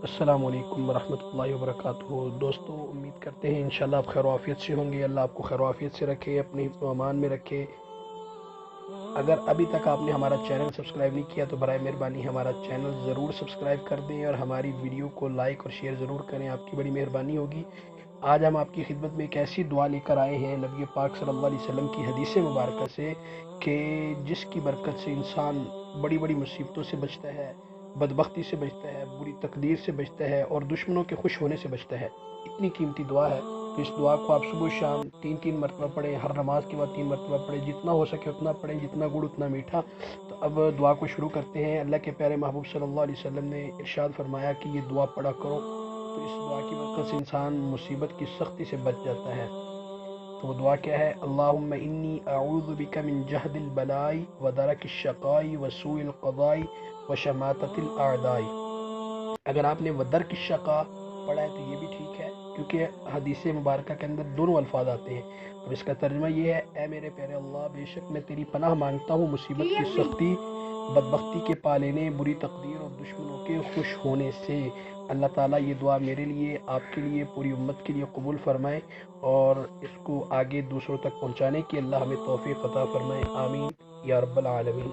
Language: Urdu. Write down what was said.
السلام علیکم ورحمۃ اللہ وبرکاتہ۔ دوستو، امید کرتے ہیں انشاءاللہ آپ خیر و عافیت سے ہوں گے۔ اللہ آپ کو خیر و عافیت سے رکھے، اپنے حفظ و امان میں رکھے۔ اگر ابھی تک آپ نے ہمارا چینل سبسکرائب نہیں کیا تو برائے مہربانی ہمارا چینل ضرور سبسکرائب کر دیں اور ہماری ویڈیو کو لائک اور شیئر ضرور کریں، آپ کی بڑی مہربانی ہوگی۔ آج ہم آپ کی خدمت میں ایک ایسی دعا لے کر آئے ہیں نبی پاک صلی اللہ علیہ وسلم کی حدیث مبارکہ سے، کہ جس کی برکت سے انسان بڑی بڑی مصیبتوں سے بچتا ہے، بدبختی سے بچتا ہے، بری تقدیر سے بچتا ہے اور دشمنوں کے خوش ہونے سے بچتا ہے۔ اتنی قیمتی دعا ہے کہ اس دعا کو آپ صبح و شام تین مرتبہ پڑھیں، ہر نماز کے بعد 3 مرتبہ پڑھیں، جتنا ہو سکے اتنا پڑھیں، جتنا گڑ اتنا میٹھا۔ تو اب دعا کو شروع کرتے ہیں۔ اللہ کے پیارے محبوب صلی اللہ علیہ وسلم نے ارشاد فرمایا کہ یہ دعا پڑھا کرو، تو اس دعا کی برکت سے انسان مصیبت کی سختی سے بچ جاتا ہے۔ تو وہ دعا کیا ہے؟ اللہم انی اعوذ بک من جہد البلاء ودرک الشقاء وسوء القضاء وشماتۃ الاعداء۔ اگر آپ نے ودرک الشقاء پڑھا ہے تو یہ بھی ٹھیک ہے، کیونکہ حدیث مبارکہ کے اندر دونوں الفاظ آتے ہیں۔ اب اس کا ترجمہ یہ ہے: اے میرے پیارے اللہ، بے شک میں تیری پناہ مانگتا ہوں مصیبت کی سختی، بدبختی کے پالینے، بری تقدیر اور دشمنوں کے خوش ہونے سے۔ اللہ تعالیٰ یہ دعا میرے لیے، آپ کے لیے، پوری امت کے لیے قبول فرمائے اور اس کو آگے دوسروں تک پہنچانے کی اللہ ہمیں توفیق عطا فرمائے۔ آمین یا رب العالمین۔